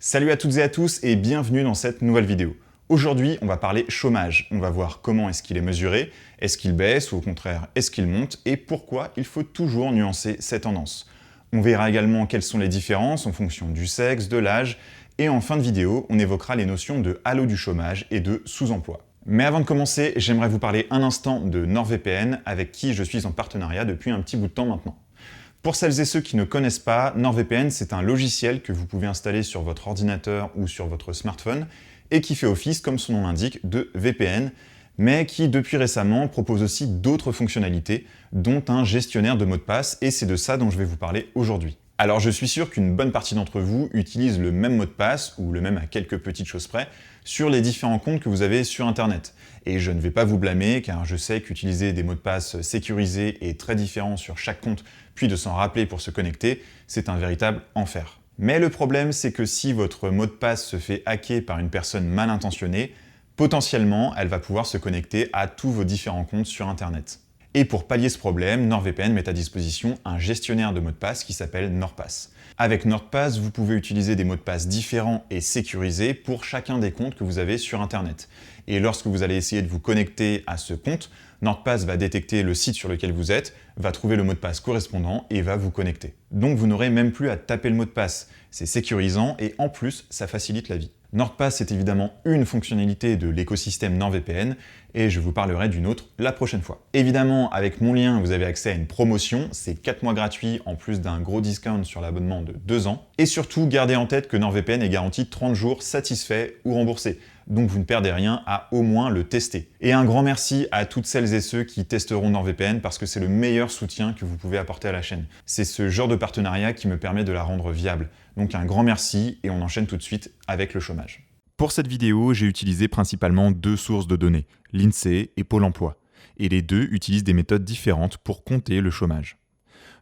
Salut à toutes et à tous et bienvenue dans cette nouvelle vidéo. Aujourd'hui, on va parler chômage. On va voir comment est-ce qu'il est mesuré, est-ce qu'il baisse ou au contraire est-ce qu'il monte et pourquoi il faut toujours nuancer ces tendances. On verra également quelles sont les différences en fonction du sexe, de l'âge et en fin de vidéo, on évoquera les notions de halo du chômage et de sous-emploi. Mais avant de commencer, j'aimerais vous parler un instant de NordVPN avec qui je suis en partenariat depuis un petit bout de temps maintenant. Pour celles et ceux qui ne connaissent pas, NordVPN, c'est un logiciel que vous pouvez installer sur votre ordinateur ou sur votre smartphone et qui fait office, comme son nom l'indique, de VPN, mais qui depuis récemment propose aussi d'autres fonctionnalités, dont un gestionnaire de mots de passe, et c'est de ça dont je vais vous parler aujourd'hui. Alors je suis sûr qu'une bonne partie d'entre vous utilise le même mot de passe, ou le même à quelques petites choses près, sur les différents comptes que vous avez sur Internet. Et je ne vais pas vous blâmer, car je sais qu'utiliser des mots de passe sécurisés et très différents sur chaque compte, puis de s'en rappeler pour se connecter, c'est un véritable enfer. Mais le problème, c'est que si votre mot de passe se fait hacker par une personne mal intentionnée, potentiellement, elle va pouvoir se connecter à tous vos différents comptes sur Internet. Et pour pallier ce problème, NordVPN met à disposition un gestionnaire de mots de passe qui s'appelle NordPass. Avec NordPass, vous pouvez utiliser des mots de passe différents et sécurisés pour chacun des comptes que vous avez sur Internet. Et lorsque vous allez essayer de vous connecter à ce compte, NordPass va détecter le site sur lequel vous êtes, va trouver le mot de passe correspondant et va vous connecter. Donc vous n'aurez même plus à taper le mot de passe. C'est sécurisant et en plus, ça facilite la vie. NordPass est évidemment une fonctionnalité de l'écosystème NordVPN et je vous parlerai d'une autre la prochaine fois. Évidemment, avec mon lien, vous avez accès à une promotion, c'est 4 mois gratuits en plus d'un gros discount sur l'abonnement de 2 ans. Et surtout, gardez en tête que NordVPN est garanti 30 jours satisfaits ou remboursés. Donc vous ne perdez rien à au moins le tester. Et un grand merci à toutes celles et ceux qui testeront NordVPN parce que c'est le meilleur soutien que vous pouvez apporter à la chaîne. C'est ce genre de partenariat qui me permet de la rendre viable. Donc un grand merci et on enchaîne tout de suite avec le chômage. Pour cette vidéo, j'ai utilisé principalement deux sources de données, l'INSEE et Pôle emploi. Et les deux utilisent des méthodes différentes pour compter le chômage.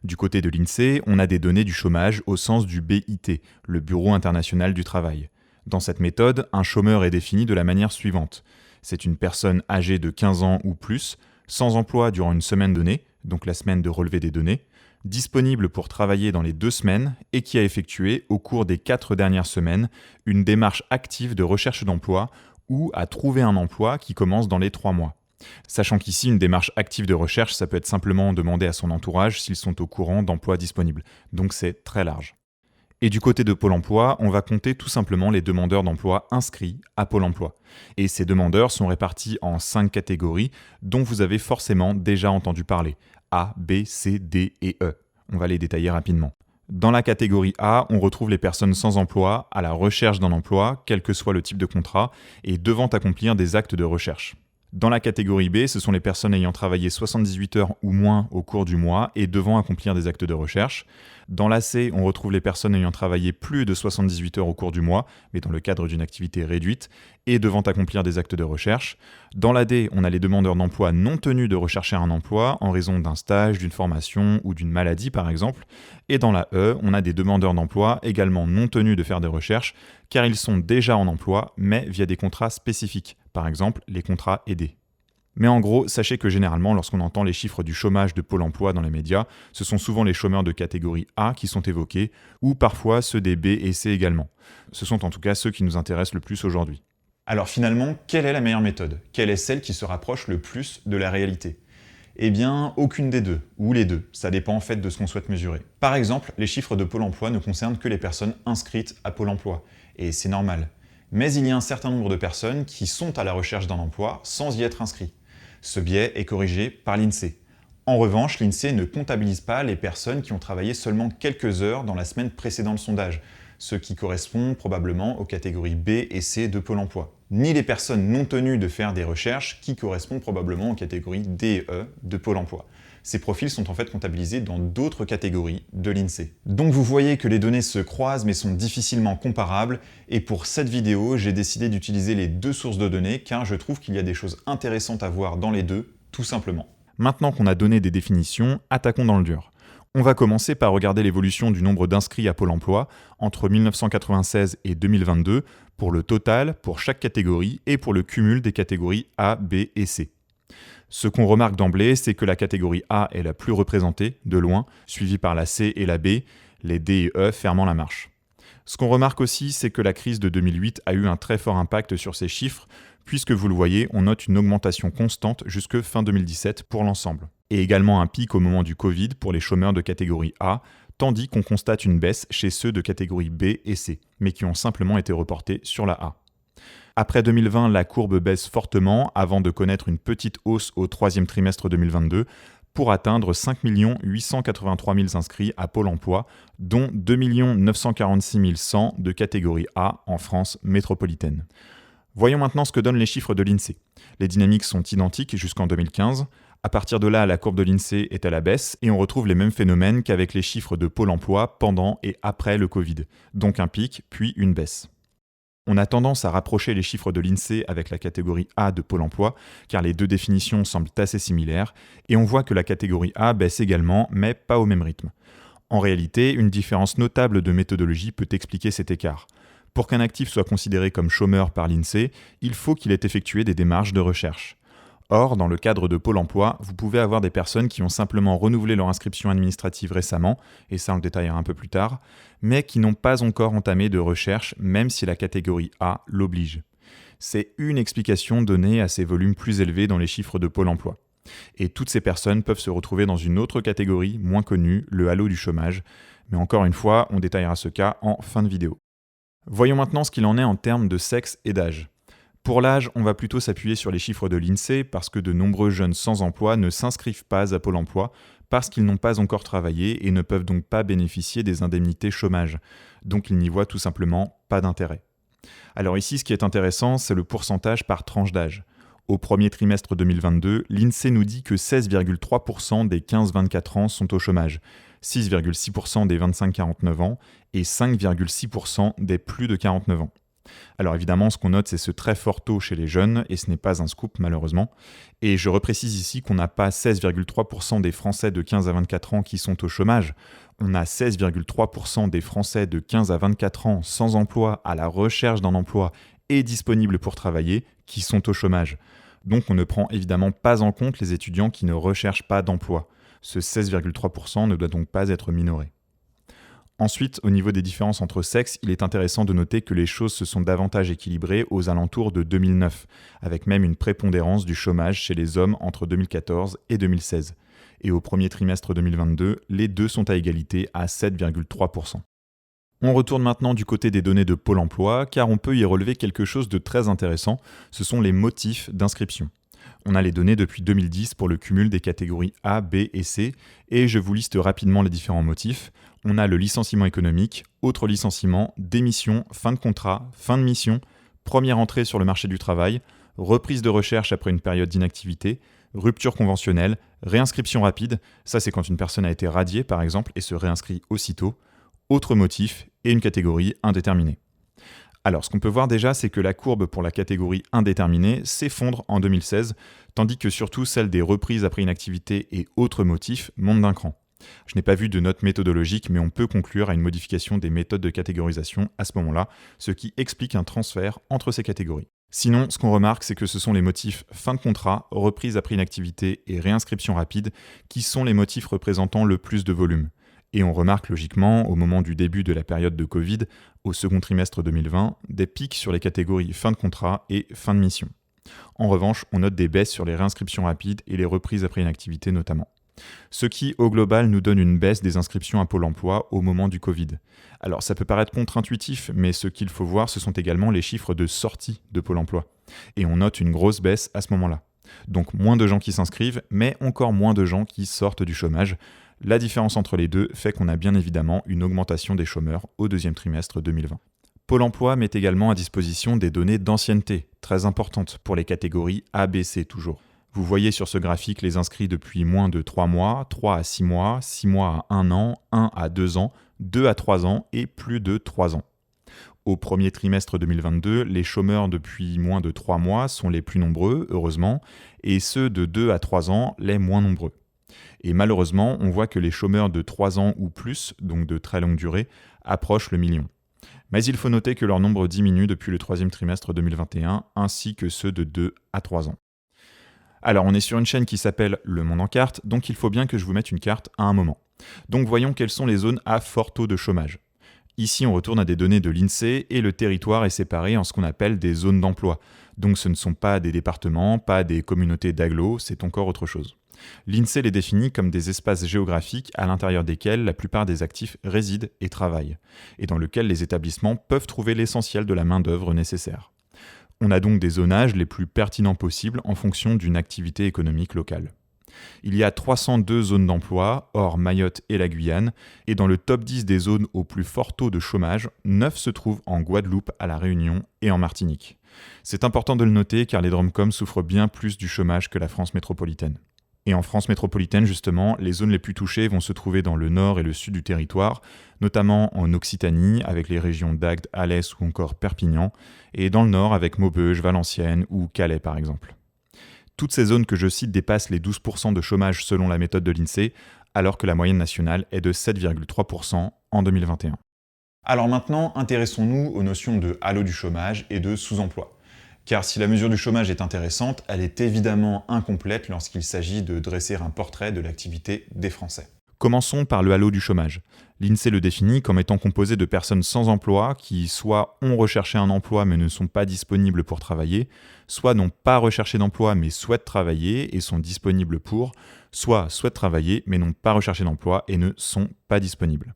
Du côté de l'INSEE, on a des données du chômage au sens du BIT, le Bureau international du travail. Dans cette méthode, un chômeur est défini de la manière suivante. C'est une personne âgée de 15 ans ou plus, sans emploi durant une semaine donnée, donc la semaine de relevé des données, disponible pour travailler dans les 2 semaines et qui a effectué, au cours des 4 dernières semaines, une démarche active de recherche d'emploi ou a trouvé un emploi qui commence dans les 3 mois. Sachant qu'ici, une démarche active de recherche, ça peut être simplement demander à son entourage s'ils sont au courant d'emplois disponibles. Donc c'est très large. Et du côté de Pôle emploi, on va compter tout simplement les demandeurs d'emploi inscrits à Pôle emploi. Et ces demandeurs sont répartis en 5 catégories dont vous avez forcément déjà entendu parler. A, B, C, D et E. On va les détailler rapidement. Dans la catégorie A, on retrouve les personnes sans emploi, à la recherche d'un emploi, quel que soit le type de contrat, et devant accomplir des actes de recherche. Dans la catégorie B, ce sont les personnes ayant travaillé 78 heures ou moins au cours du mois et devant accomplir des actes de recherche. Dans la C, on retrouve les personnes ayant travaillé plus de 78 heures au cours du mois, mais dans le cadre d'une activité réduite, et devant accomplir des actes de recherche. Dans la D, on a les demandeurs d'emploi non tenus de rechercher un emploi en raison d'un stage, d'une formation ou d'une maladie par exemple. Et dans la E, on a des demandeurs d'emploi également non tenus de faire des recherches, car ils sont déjà en emploi, mais via des contrats spécifiques, par exemple les contrats aidés. Mais en gros, sachez que généralement, lorsqu'on entend les chiffres du chômage de Pôle emploi dans les médias, ce sont souvent les chômeurs de catégorie A qui sont évoqués, ou parfois ceux des B et C également. Ce sont en tout cas ceux qui nous intéressent le plus aujourd'hui. Alors finalement, quelle est la meilleure méthode? Quelle est celle qui se rapproche le plus de la réalité? Eh bien, aucune des deux, ou les deux, ça dépend en fait de ce qu'on souhaite mesurer. Par exemple, les chiffres de Pôle emploi ne concernent que les personnes inscrites à Pôle emploi, et c'est normal. Mais il y a un certain nombre de personnes qui sont à la recherche d'un emploi sans y être inscrits. Ce biais est corrigé par l'INSEE. En revanche, l'INSEE ne comptabilise pas les personnes qui ont travaillé seulement quelques heures dans la semaine précédant le sondage, ce qui correspond probablement aux catégories B et C de Pôle emploi, ni les personnes non tenues de faire des recherches qui correspondent probablement aux catégories D et E de Pôle emploi. Ces profils sont en fait comptabilisés dans d'autres catégories de l'INSEE. Donc vous voyez que les données se croisent mais sont difficilement comparables, et pour cette vidéo, j'ai décidé d'utiliser les deux sources de données car je trouve qu'il y a des choses intéressantes à voir dans les deux, tout simplement. Maintenant qu'on a donné des définitions, attaquons dans le dur. On va commencer par regarder l'évolution du nombre d'inscrits à Pôle emploi entre 1996 et 2022 pour le total, pour chaque catégorie et pour le cumul des catégories A, B et C. Ce qu'on remarque d'emblée, c'est que la catégorie A est la plus représentée, de loin, suivie par la C et la B, les D et E fermant la marche. Ce qu'on remarque aussi, c'est que la crise de 2008 a eu un très fort impact sur ces chiffres, puisque vous le voyez, on note une augmentation constante jusque fin 2017 pour l'ensemble. Et également un pic au moment du Covid pour les chômeurs de catégorie A, tandis qu'on constate une baisse chez ceux de catégorie B et C, mais qui ont simplement été reportés sur la A. Après 2020, la courbe baisse fortement avant de connaître une petite hausse au troisième trimestre 2022 pour atteindre 5 883 000 inscrits à Pôle emploi, dont 2 946 100 de catégorie A en France métropolitaine. Voyons maintenant ce que donnent les chiffres de l'INSEE. Les dynamiques sont identiques jusqu'en 2015. À partir de là, la courbe de l'INSEE est à la baisse et on retrouve les mêmes phénomènes qu'avec les chiffres de Pôle emploi pendant et après le Covid, donc un pic puis une baisse. On a tendance à rapprocher les chiffres de l'INSEE avec la catégorie A de Pôle emploi, car les deux définitions semblent assez similaires, et on voit que la catégorie A baisse également, mais pas au même rythme. En réalité, une différence notable de méthodologie peut expliquer cet écart. Pour qu'un actif soit considéré comme chômeur par l'INSEE, il faut qu'il ait effectué des démarches de recherche. Or, dans le cadre de Pôle emploi, vous pouvez avoir des personnes qui ont simplement renouvelé leur inscription administrative récemment, et ça on le détaillera un peu plus tard, mais qui n'ont pas encore entamé de recherche, même si la catégorie A l'oblige. C'est une explication donnée à ces volumes plus élevés dans les chiffres de Pôle emploi. Et toutes ces personnes peuvent se retrouver dans une autre catégorie, moins connue, le halo du chômage, mais encore une fois, on détaillera ce cas en fin de vidéo. Voyons maintenant ce qu'il en est en termes de sexe et d'âge. Pour l'âge, on va plutôt s'appuyer sur les chiffres de l'INSEE parce que de nombreux jeunes sans emploi ne s'inscrivent pas à Pôle emploi parce qu'ils n'ont pas encore travaillé et ne peuvent donc pas bénéficier des indemnités chômage. Donc ils n'y voient tout simplement pas d'intérêt. Alors ici, ce qui est intéressant, c'est le pourcentage par tranche d'âge. Au premier trimestre 2022, l'INSEE nous dit que 16,3% des 15-24 ans sont au chômage, 6,6% des 25-49 ans et 5,6% des plus de 49 ans. Alors évidemment, ce qu'on note, c'est ce très fort taux chez les jeunes, et ce n'est pas un scoop malheureusement. Et je reprécise ici qu'on n'a pas 16,3% des Français de 15 à 24 ans qui sont au chômage. On a 16,3% des Français de 15 à 24 ans sans emploi, à la recherche d'un emploi et disponibles pour travailler, qui sont au chômage. Donc on ne prend évidemment pas en compte les étudiants qui ne recherchent pas d'emploi. Ce 16,3% ne doit donc pas être minoré. Ensuite, au niveau des différences entre sexes, il est intéressant de noter que les choses se sont davantage équilibrées aux alentours de 2009, avec même une prépondérance du chômage chez les hommes entre 2014 et 2016. Et au premier trimestre 2022, les deux sont à égalité à 7,3%. On retourne maintenant du côté des données de Pôle emploi, car on peut y relever quelque chose de très intéressant, ce sont les motifs d'inscription. On a les données depuis 2010 pour le cumul des catégories A, B et C, et je vous liste rapidement les différents motifs. On a le licenciement économique, autre licenciement, démission, fin de contrat, fin de mission, première entrée sur le marché du travail, reprise de recherche après une période d'inactivité, rupture conventionnelle, réinscription rapide, ça c'est quand une personne a été radiée par exemple et se réinscrit aussitôt, autre motif et une catégorie indéterminée. Alors, ce qu'on peut voir déjà, c'est que la courbe pour la catégorie indéterminée s'effondre en 2016, tandis que surtout celle des reprises après inactivité et autres motifs monte d'un cran. Je n'ai pas vu de note méthodologique, mais on peut conclure à une modification des méthodes de catégorisation à ce moment-là, ce qui explique un transfert entre ces catégories. Sinon, ce qu'on remarque, c'est que ce sont les motifs fin de contrat, reprise après inactivité et réinscription rapide qui sont les motifs représentant le plus de volume. Et on remarque logiquement, au moment du début de la période de Covid, au second trimestre 2020, des pics sur les catégories fin de contrat et fin de mission. En revanche, on note des baisses sur les réinscriptions rapides et les reprises après inactivité notamment. Ce qui, au global, nous donne une baisse des inscriptions à Pôle emploi au moment du Covid. Alors ça peut paraître contre-intuitif, mais ce qu'il faut voir, ce sont également les chiffres de sortie de Pôle emploi. Et on note une grosse baisse à ce moment-là. Donc moins de gens qui s'inscrivent, mais encore moins de gens qui sortent du chômage. La différence entre les deux fait qu'on a bien évidemment une augmentation des chômeurs au deuxième trimestre 2020. Pôle emploi met également à disposition des données d'ancienneté, très importantes pour les catégories A, B, C toujours. Vous voyez sur ce graphique les inscrits depuis moins de 3 mois, 3 à 6 mois, 6 mois à 1 an, 1 à 2 ans, 2 à 3 ans et plus de 3 ans. Au premier trimestre 2022, les chômeurs depuis moins de 3 mois sont les plus nombreux, heureusement, et ceux de 2 à 3 ans les moins nombreux. Et malheureusement, on voit que les chômeurs de 3 ans ou plus, donc de très longue durée, approchent le million. Mais il faut noter que leur nombre diminue depuis le troisième trimestre 2021, ainsi que ceux de 2 à 3 ans. Alors, on est sur une chaîne qui s'appelle Le Monde en carte, donc il faut bien que je vous mette une carte à un moment. Donc voyons quelles sont les zones à fort taux de chômage. Ici, on retourne à des données de l'INSEE et le territoire est séparé en ce qu'on appelle des zones d'emploi. Donc ce ne sont pas des départements, pas des communautés d'agglos, c'est encore autre chose. L'INSEE les définit comme des espaces géographiques à l'intérieur desquels la plupart des actifs résident et travaillent, et dans lesquels les établissements peuvent trouver l'essentiel de la main-d'œuvre nécessaire. On a donc des zonages les plus pertinents possibles en fonction d'une activité économique locale. Il y a 302 zones d'emploi, hors Mayotte et la Guyane, et dans le top 10 des zones au plus fort taux de chômage, 9 se trouvent en Guadeloupe, à La Réunion et en Martinique. C'est important de le noter car les DROMCOM souffrent bien plus du chômage que la France métropolitaine. Et en France métropolitaine, justement, les zones les plus touchées vont se trouver dans le nord et le sud du territoire, notamment en Occitanie, avec les régions d'Agde, Alès ou encore Perpignan, et dans le nord avec Maubeuge, Valenciennes ou Calais par exemple. Toutes ces zones que je cite dépassent les 12% de chômage selon la méthode de l'INSEE, alors que la moyenne nationale est de 7,3% en 2021. Alors maintenant, intéressons-nous aux notions de halo du chômage et de sous-emploi. Car si la mesure du chômage est intéressante, elle est évidemment incomplète lorsqu'il s'agit de dresser un portrait de l'activité des Français. Commençons par le halo du chômage. L'INSEE le définit comme étant composé de personnes sans emploi qui soit ont recherché un emploi mais ne sont pas disponibles pour travailler, soit n'ont pas recherché d'emploi mais souhaitent travailler et sont disponibles pour, soit souhaitent travailler mais n'ont pas recherché d'emploi et ne sont pas disponibles.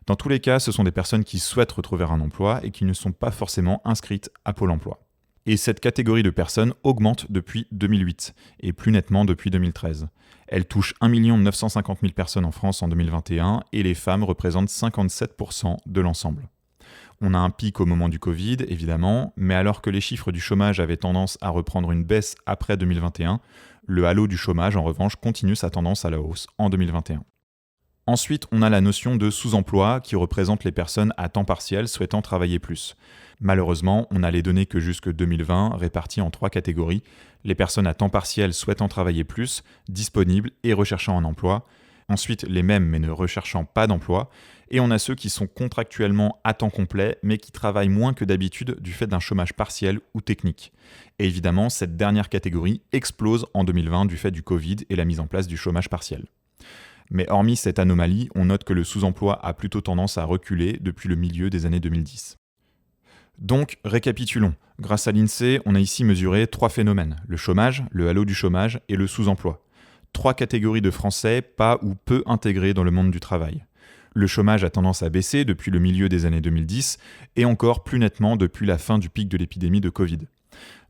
Dans tous les cas, ce sont des personnes qui souhaitent retrouver un emploi et qui ne sont pas forcément inscrites à Pôle emploi. Et cette catégorie de personnes augmente depuis 2008, et plus nettement depuis 2013. Elle touche 1 950 000 personnes en France en 2021, et les femmes représentent 57% de l'ensemble. On a un pic au moment du Covid, évidemment, mais alors que les chiffres du chômage avaient tendance à reprendre une baisse après 2021, le halo du chômage, en revanche, continue sa tendance à la hausse en 2021. Ensuite, on a la notion de sous-emploi qui représente les personnes à temps partiel souhaitant travailler plus. Malheureusement, on a les données que jusque 2020 réparties en 3 catégories. Les personnes à temps partiel souhaitant travailler plus, disponibles et recherchant un emploi. Ensuite, les mêmes mais ne recherchant pas d'emploi. Et on a ceux qui sont contractuellement à temps complet mais qui travaillent moins que d'habitude du fait d'un chômage partiel ou technique. Et évidemment, cette dernière catégorie explose en 2020 du fait du Covid et la mise en place du chômage partiel. Mais hormis cette anomalie, on note que le sous-emploi a plutôt tendance à reculer depuis le milieu des années 2010. Donc, récapitulons. Grâce à l'INSEE, on a ici mesuré 3 phénomènes, le chômage, le halo du chômage et le sous-emploi. 3 catégories de Français pas ou peu intégrés dans le monde du travail. Le chômage a tendance à baisser depuis le milieu des années 2010 et encore plus nettement depuis la fin du pic de l'épidémie de Covid.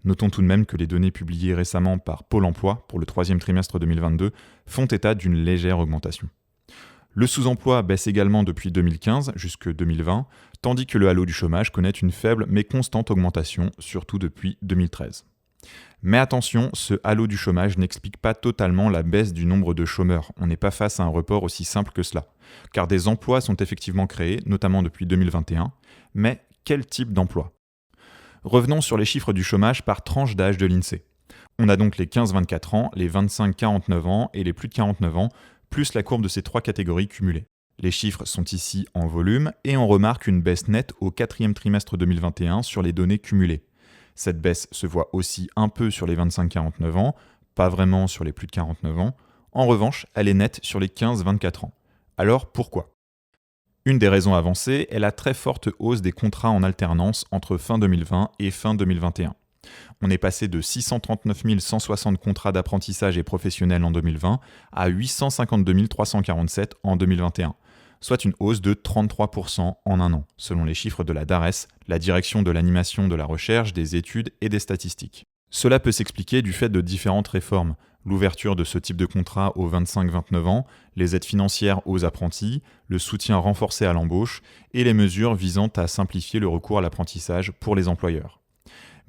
Notons tout de même que les données publiées récemment par Pôle emploi pour le 3e trimestre 2022 font état d'une légère augmentation. Le sous-emploi baisse également depuis 2015 jusqu'en 2020, tandis que le halo du chômage connaît une faible mais constante augmentation, surtout depuis 2013. Mais attention, ce halo du chômage n'explique pas totalement la baisse du nombre de chômeurs. On n'est pas face à un report aussi simple que cela, car des emplois sont effectivement créés, notamment depuis 2021, mais quel type d'emploi ? Revenons sur les chiffres du chômage par tranche d'âge de l'INSEE. On a donc les 15-24 ans, les 25-49 ans et les plus de 49 ans, plus la courbe de ces 3 catégories cumulées. Les chiffres sont ici en volume et on remarque une baisse nette au 4e trimestre 2021 sur les données cumulées. Cette baisse se voit aussi un peu sur les 25-49 ans, pas vraiment sur les plus de 49 ans. En revanche, elle est nette sur les 15-24 ans. Alors pourquoi ? Une des raisons avancées est la très forte hausse des contrats en alternance entre fin 2020 et fin 2021. On est passé de 639 160 contrats d'apprentissage et professionnels en 2020 à 852 347 en 2021, soit une hausse de 33% en un an, selon les chiffres de la DARES, la Direction de l'animation de la recherche, des études et des statistiques. Cela peut s'expliquer du fait de différentes réformes, l'ouverture de ce type de contrat aux 25-29 ans, les aides financières aux apprentis, le soutien renforcé à l'embauche et les mesures visant à simplifier le recours à l'apprentissage pour les employeurs.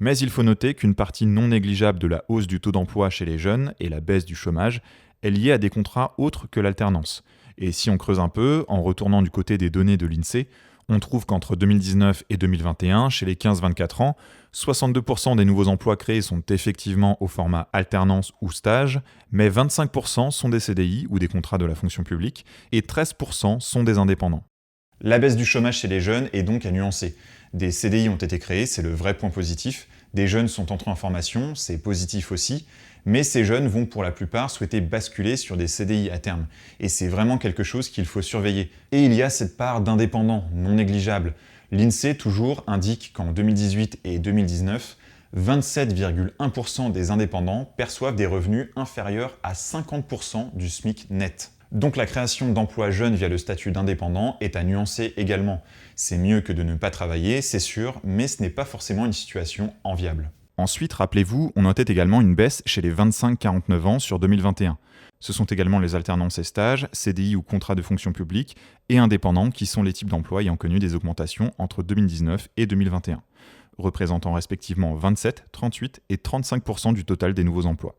Mais il faut noter qu'une partie non négligeable de la hausse du taux d'emploi chez les jeunes et la baisse du chômage est liée à des contrats autres que l'alternance. Et si on creuse un peu, en retournant du côté des données de l'INSEE, on trouve qu'entre 2019 et 2021, chez les 15-24 ans, 62% des nouveaux emplois créés sont effectivement au format alternance ou stage, mais 25% sont des CDI ou des contrats de la fonction publique, et 13% sont des indépendants. La baisse du chômage chez les jeunes est donc à nuancer. Des CDI ont été créés, c'est le vrai point positif, Des jeunes sont entrés en formation, c'est positif aussi, mais ces jeunes vont pour la plupart souhaiter basculer sur des CDI à terme. Et c'est vraiment quelque chose qu'il faut surveiller. Et il y a cette part d'indépendants, non négligeable. L'INSEE toujours indique qu'en 2018 et 2019, 27,1% des indépendants perçoivent des revenus inférieurs à 50% du SMIC net. Donc la création d'emplois jeunes via le statut d'indépendant est à nuancer également. C'est mieux que de ne pas travailler, c'est sûr, mais ce n'est pas forcément une situation enviable. Ensuite, rappelez-vous, on notait également une baisse chez les 25-49 ans sur 2021. Ce sont également les alternances et stages, CDI ou contrats de fonction publique, et indépendants qui sont les types d'emplois ayant connu des augmentations entre 2019 et 2021, représentant respectivement 27, 38 et 35% du total des nouveaux emplois.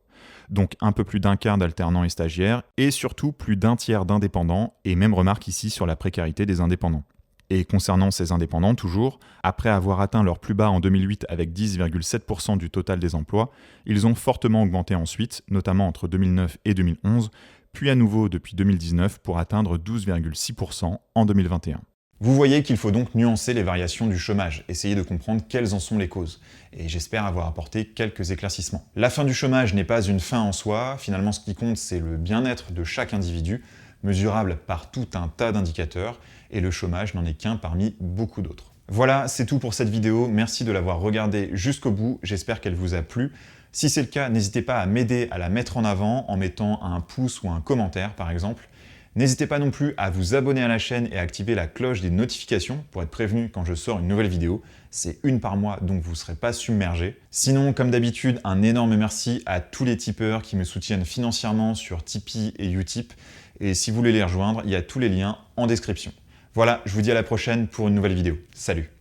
Donc un peu plus d'un quart d'alternants et stagiaires, et surtout plus d'un tiers d'indépendants, et même remarque ici sur la précarité des indépendants. Et concernant ces indépendants toujours, après avoir atteint leur plus bas en 2008 avec 10,7% du total des emplois, ils ont fortement augmenté ensuite, notamment entre 2009 et 2011, puis à nouveau depuis 2019 pour atteindre 12,6% en 2021. Vous voyez qu'il faut donc nuancer les variations du chômage, essayer de comprendre quelles en sont les causes. Et j'espère avoir apporté quelques éclaircissements. La fin du chômage n'est pas une fin en soi, finalement ce qui compte c'est le bien-être de chaque individu, mesurable par tout un tas d'indicateurs, et le chômage n'en est qu'un parmi beaucoup d'autres. Voilà, c'est tout pour cette vidéo, merci de l'avoir regardée jusqu'au bout, j'espère qu'elle vous a plu. Si c'est le cas, n'hésitez pas à m'aider à la mettre en avant en mettant un pouce ou un commentaire par exemple. N'hésitez pas non plus à vous abonner à la chaîne et à activer la cloche des notifications pour être prévenu quand je sors une nouvelle vidéo. C'est une par mois, donc vous ne serez pas submergé. Sinon, comme d'habitude, un énorme merci à tous les tipeurs qui me soutiennent financièrement sur Tipeee et Utip. Et si vous voulez les rejoindre, il y a tous les liens en description. Voilà, je vous dis à la prochaine pour une nouvelle vidéo. Salut!